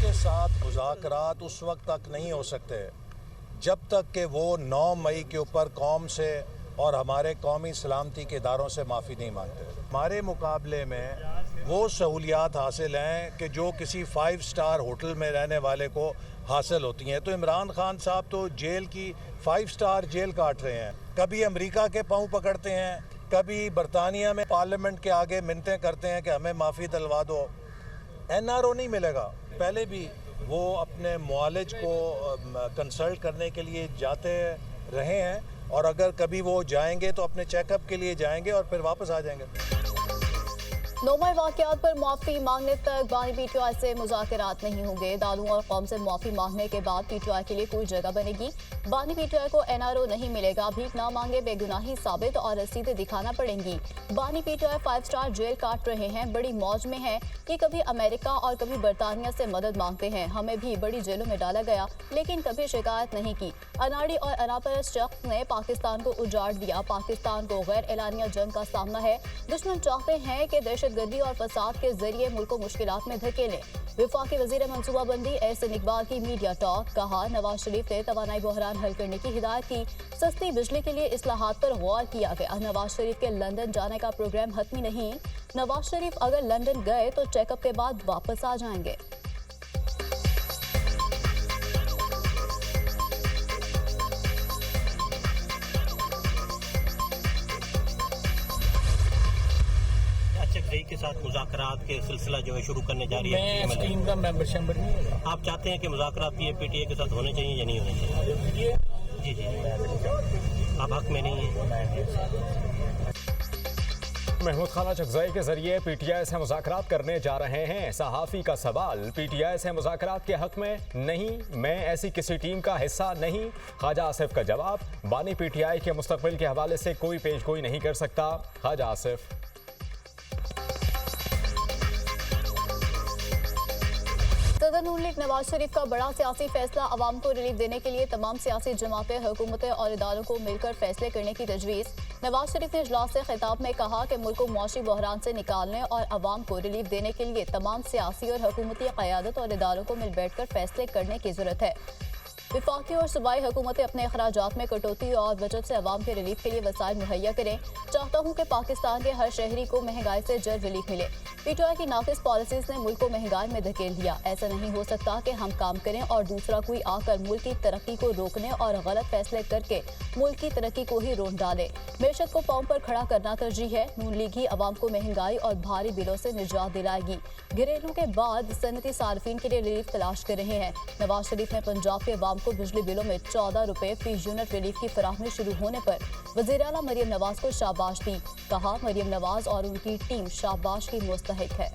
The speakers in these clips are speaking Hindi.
के साथ मुज़ाकरात उस वक्त तक नहीं हो सकते जब तक कि वो 9 मई के ऊपर कौम से और हमारे कौमी सलामती के इदारों से माफ़ी नहीं मांगते। हमारे मुकाबले में वो सहूलियात हासिल हैं कि जो किसी 5 स्टार होटल में रहने वाले को हासिल होती हैं। तो इमरान खान साहब तो जेल की 5 स्टार जेल काट रहे हैं, कभी अमेरिका के पाँव पकड़ते हैं, कभी बरतानिया में पार्लियामेंट के आगे मिन्नतें करते हैं कि हमें माफ़ी दिलवा दो। NRO नहीं मिलेगा। पहले भी वो अपने मुआलिज को कंसल्ट करने के लिए जाते रहे हैं और अगर कभी वो जाएंगे तो अपने चेकअप के लिए जाएंगे और फिर वापस आ जाएंगे। 9 मई वाक़यात पर माफ़ी मांगने तक बानी PTI से मुज़ाकरात नहीं होंगे। दादू और कौम से माफ़ी मांगने के बाद PTI के लिए कोई जगह बनेगी। बानी PTI को NRO नहीं मिलेगा। भीख ना मांगे बेगुनाही साबित और रसीदें दिखाना पड़ेंगी। बानी PTI 5 स्टार जेल काट रहे हैं, बड़ी मौज में है कि कभी अमेरिका और कभी बरतानिया से मदद मांगते हैं। हमें भी बड़ी जेलों में डाला गया लेकिन कभी शिकायत नहीं की। अनाड़ी और अनापरस्त शख्स ने पाकिस्तान को उजाड़ दिया। पाकिस्तान को गैर एलानिया जंग का सामना है। दुश्मन चाहते हैं कि दहशतगर्दी और फसाद के जरिए मुल्क को मुश्किलात में धकेलें। वफाकी वजीर मनसूबाबंदी एहसन इकबाल की मीडिया टॉक। कहा, नवाज शरीफ ने तवानाई बहरान हल करने की हिदायत की। सस्ती बिजली के लिए इस्लाहात पर गौर किया गया। नवाज शरीफ के लंदन जाने का प्रोग्राम हतमी नहीं। नवाज शरीफ अगर लंदन गए तो चेकअप के बाद वापस आ जाएंगे। के साथ मुज़ाकरात के सिलसिला जो है शुरू करने जा रही है। मैं स्कीम का मेंबर नहीं होगा। आप चाहते हैं कि मुज़ाकरात PTI के साथ होने चाहिए या नहीं होने चाहिए? जी जी, आप हक में नहीं है। महमूद खाना चकज़ई के जरिए PTI से मुज़ाकरात करने जा रहे हैं। सहाफ़ी का सवाल, PTI से मुज़ाकरात के हक में नहीं, मैं ऐसी किसी टीम का हिस्सा नहीं। ख्वाजा आसिफ का जवाब, बानी PTI के मुस्तक़बिल के हवाले से कोई पेशगोई नहीं कर सकता। ख्वाजा आसिफ। सदर नून लीग नवाज शरीफ का बड़ा सियासी फैसला, अवाम को रिलीफ देने के लिए तमाम सियासी जमातें, हुकूमतें और इदारों को मिलकर फैसले करने की तजवीज़। नवाज शरीफ ने इजलास से खिताब में कहा कि मुल्क को मौशी बहरान से निकालने और अवाम को रिलीफ देने के लिए तमाम सियासी और हुकूमती क़यादत और इदारों को मिल बैठ कर फैसले करने की ज़रूरत है। विफाकी और सूबाई हुकूमतें अपने अखराजात में कटौती और बजट से अवाम के रिलीफ के लिए वसाइल मुहैया करें। चाहता हूँ कि पाकिस्तान के हर शहरी को महंगाई से जल्द रिलीफ मिले। PTI की नाकिस पॉलिसीज ने मुल्क को महंगाई में धकेल दिया। ऐसा नहीं हो सकता कि हम काम करें और दूसरा कोई आकर मुल्क की तरक्की को रोकने और गलत फैसले करके मुल्क की तरक्की को ही रोक डाले। मैशत को पांव पर खड़ा करना तरजीह है। नून लीग ही अवाम को महंगाई और भारी बिलों से निजात दिलाएगी। घरेलू के बाद सनती सार्फिन के लिए रिलीफ तलाश कर रहे हैं। नवाज शरीफ ने पंजाब के अवाम को बिजली बिलों में 14 रुपए फी यूनिट रिलीफ की फराहमी शुरू होने पर वज़ीर आला मरियम नवाज को शाबाश दी। कहा, मरियम नवाज और उनकी टीम शाबाश की मुस्तहिक है।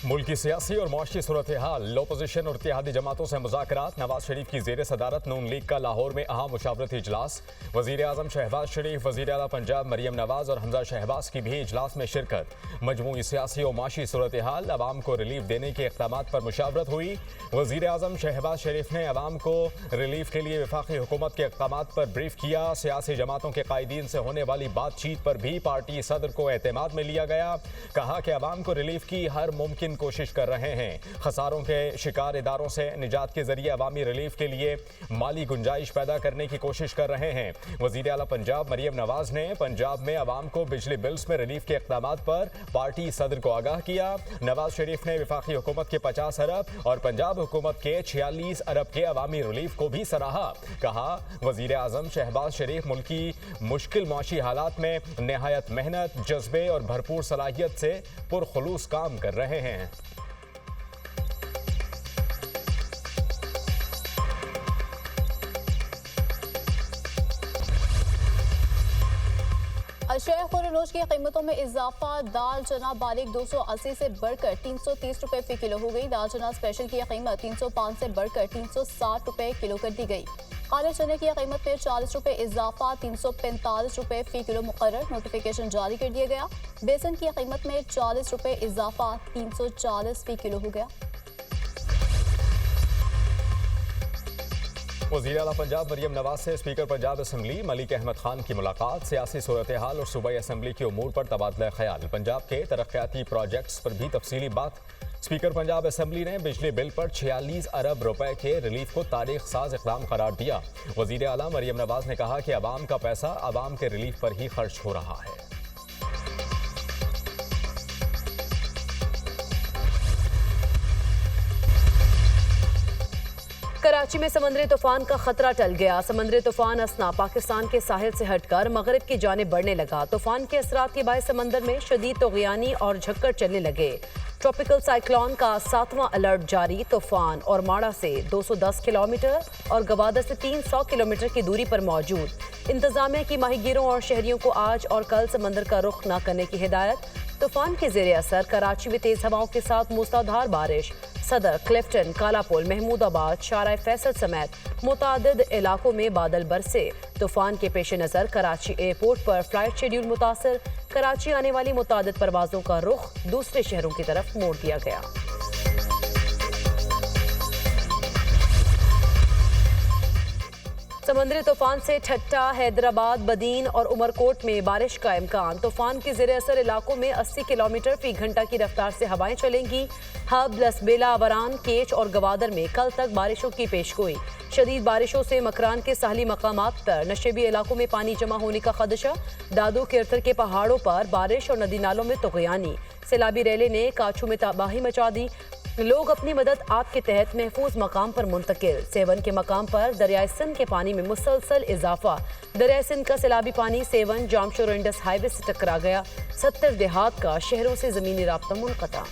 मुल्क की सियासी और मुआशी सूरत हाल, अपोजिशन और इत्तेहादी जमातों से मुज़ाकरात। नवाज शरीफ की ज़ेर सदारत नून लीग का लाहौर में अहम मुशावरती इजलास। वज़ीर आज़म शहबाज शरीफ, वज़ीर आला पंजाब मरियम नवाज और हमजा शहबाज की भी इजलास में शिरकत। मजमूई सियासी और मुआशी सूरत हाल, अवाम को रिलीफ देने के इक़दामात पर मुशावरत हुई। वज़ीर आज़म शहबाज शरीफ ने अवाम को रिलीफ के लिए वफाकी हुकूमत के इक़दामात पर ब्रीफ किया। सियासी जमातों के कायदीन से होने वाली बातचीत पर भी पार्टी सदर को एतमाद में लिया गया। कहा कि अवाम को रिलीफ की हर मुमकिन कोशिश कर रहे हैं। खसारों के शिकार इदारों से निजात के जरिए अवामी रिलीफ के लिए माली गुंजाइश पैदा करने की कोशिश कर रहे हैं। वज़ीर आला पंजाब मरियम नवाज ने पंजाब में अवाम को बिजली बिल्स में रिलीफ के इक़दामात पर पार्टी सदर को आगाह किया। नवाज शरीफ ने वफाकी हुकूमत के 50 अरब और पंजाब हुकूमत के 46 अरब के अवामी रिलीफ को भी सराहा। कहा, वज़ीर आज़म शहबाज शरीफ मुल्क की मुश्किल माशी हालात में नहायत मेहनत, जज्बे और भरपूर सलाहियत से पुरखुलूस काम कर रहे हैं। अशिया खुरनोश की कीमतों में इजाफा। दाल चना बारीक 280 से बढ़कर 330 रुपए फी किलो हो गई। दाल चना स्पेशल की कीमत 305 से बढ़कर 360 रुपए किलो कर दी गई। काले चने की कीमत में 40 रुपए इजाफा, 345 रुपए फी किलो मुकर्रर। नोटिफिकेशन जारी कर दिया गया। बेसन की कीमत में 40 रुपए इजाफा, 340 फी किलो हो गया। वज़ीर आला पंजाब मरियम नवाज से स्पीकर पंजाब असम्बली मलिक अहमद खान की मुलाकात, सियासी सूरत हाल और सूबाई असम्बली के उमूर पर तबादला ख्याल। पंजाब के तरक्याती प्रोजेक्ट्स पर भी तफसीली बात। स्पीकर पंजाब असम्बली ने बिजली बिल पर 46 अरब रुपए के रिलीफ को तारीख साज इक़दाम करार दिया। वज़ीर आला मरियम नवाज ने कहा कि अवाम का पैसा अवाम के रिलीफ पर ही खर्च हो रहा है। कराची में समंदरी तूफान का खतरा टल गया। समंदरी तूफान असना पाकिस्तान के साहिल से हटकर मगरिब की जानिब बढ़ने लगा। तूफान के असरात के बायस समंदर में शदीद तोग़यानी और झक्कड़ चलने लगे। ट्रॉपिकल साइक्लोन का 7वां अलर्ट जारी। तूफान और माड़ा से 210 किलोमीटर और गवादर से 300 किलोमीटर की दूरी पर मौजूद। इंतजामिया की माहीगीरों और शहरियों को आज और कल समंदर का रुख न करने की हिदायत। तूफान के ज़ेरे असर कराची में तेज हवाओं के साथ मूसलाधार बारिश। सदर, क्लिफ्टन, कालापुल, महमूदाबाद, शारा फैसल समेत मुतादिद इलाकों में बादल बरसे। तूफान के पेश नज़र कराची एयरपोर्ट पर फ्लाइट शेड्यूल मुतासर। कराची आने वाली मुतादिद परवाजों का रुख दूसरे शहरों की तरफ मोड़ दिया गया। समंदरी तूफान से ठट्टा, हैदराबाद, बदीन और उमरकोट में बारिश का इम्कान। तूफान के ज़ेरे असर इलाकों में 80 किलोमीटर फी घंटा की रफ्तार से हवाएं चलेंगी। हब, लसबेला, वरान, केच और गवादर में कल तक बारिशों की पेशगोई। शदीद बारिशों से मकरान के साहली मकामात पर नशेबी इलाकों में पानी जमा होने का खदशा। दादू केरथर के पहाड़ों पर बारिश और नदी नालों में तोग़यानी। सैलाबी रैले ने काछू में तबाही मचा दी। लोग अपनी मदद आप के तहत महफूज मकाम पर मुंतकिल। सेवन के मकाम पर दरियाए सिंध के पानी में मुसलसल इजाफा। दरियाए सिंध का सैलाबी पानी सेवन, जामशोर इंडस हाईवे से टकरा गया। 70 देहात का शहरों से जमीनी राब्ता मुनक़ता।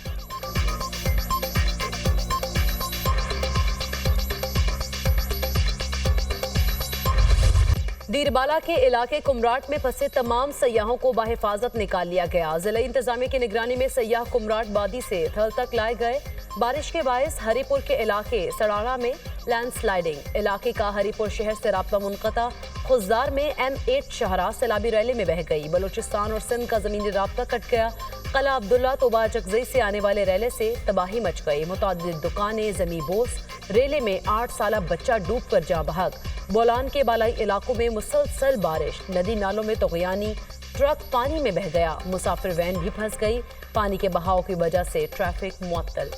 दीरबाला के इलाके कुमराट में फंसे तमाम सयाहों को बाहिफाजत निकाल लिया गया। जिला इंतजामिया की निगरानी में सयाह कुमराट बादी से थल तक लाए गए। बारिश के बायस हरीपुर के इलाके सड़ाड़ा में लैंडस्लाइडिंग। इलाके का हरीपुर शहर से राब्ता मुनक़ता। खुजदार में M8 शाहरा सैलाबी रैली में बह गई। बलूचिस्तान और सिंध का जमीनी राब्ता कट गया। कला अब्दुल्ला तोबा जगजई से आने वाले रैले से तबाही मच गई। मुतादिद दुकानें जमी बोस। रेले में 8 साला बच्चा डूब कर जा बहक। बोलान के बालाई इलाकों में मुसलसल बारिश। नदी नालों में तोग़यानी। ट्रक पानी में बह गया। मुसाफिर वैन भी फंस गई। पानी के बहाव की वजह से ट्रैफिक मुअत्तल।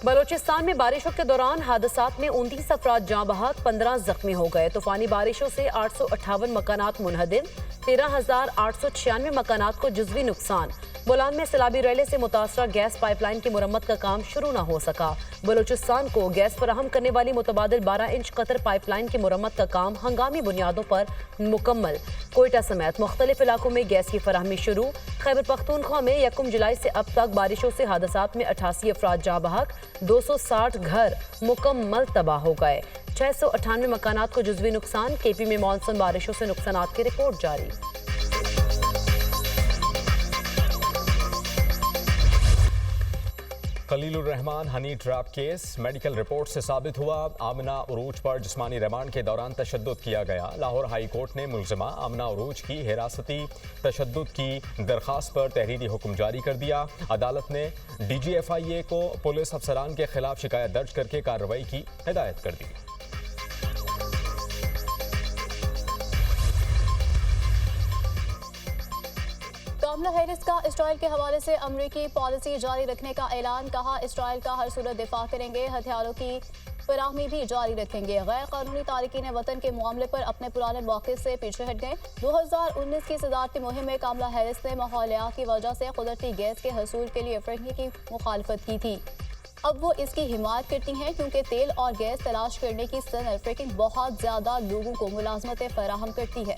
बलूचिस्तान में बारिशों के दौरान हादसात में 29 अफराद जाँ बहक, 15 जख्मी हो गए। तूफानी बारिशों से 858 मकानात मुनहदिम, 13,896 मकानात को जुज़वी नुकसान। बोलान में सैलाबी रैले से मुतासरा गैस पाइपलाइन की मुरम्मत का काम शुरू न हो सका। बलूचिस्तान को गैस फराहम करने वाली मुतबादिल 12 इंच कतर पाइपलाइन की मुरम्मत का काम हंगामी बुनियादों पर मुकम्मल। कोयटा समेत मुख्तलिफ इलाकों में गैस की फराहमी शुरू। खैबर पख्तूनख्वा में 1 जुलाई से अब तक बारिशों से हादसात में 88 अफराद जाँ बहक, 260 घर मुकम्मल तबाह हो गए। 698 मकानात को जुज़वी नुकसान। KP में मानसून बारिशों से नुकसानात की रिपोर्ट जारी। Khalilur Rahman honey trap case. Medical report से साबित हुआ आमना उरूज पर जिस्मानी रिमांड के दौरान तशद्दुद किया गया। लाहौर हाई कोर्ट ने मुलजिमा आमना उरूज की हिरासती तशद्दुद की दरख्वास्त पर तहरीरी हुक्म जारी कर दिया। अदालत ने DGFIA को पुलिस अफसरान के खिलाफ शिकायत दर्ज करके कार्रवाई की हिदायत कर दी। कमला हैरिस का इसराइल के हवाले से अमरीकी पॉलिसी जारी रखने का ऐलान। कहा, इसराइल का हर सूरत दिफा करेंगे, हथियारों की फराहमी भी जारी रखेंगे। गैर कानूनी तारकीन वतन के मामले पर अपने पुराने मौके से पीछे हट गए। 2019 की सदारती मुहिम में कमला हैरिस ने माहौलियात की वजह से कुदरती गैस के हसूल के लिए फ्रंगी की मुखालफत की थी। अब वो इसकी हिमायत करती हैं क्योंकि तेल और गैस तलाश करने की सनत फ्रैकिंग बहुत ज़्यादा लोगों को मुलाजमतें फराहम करती है।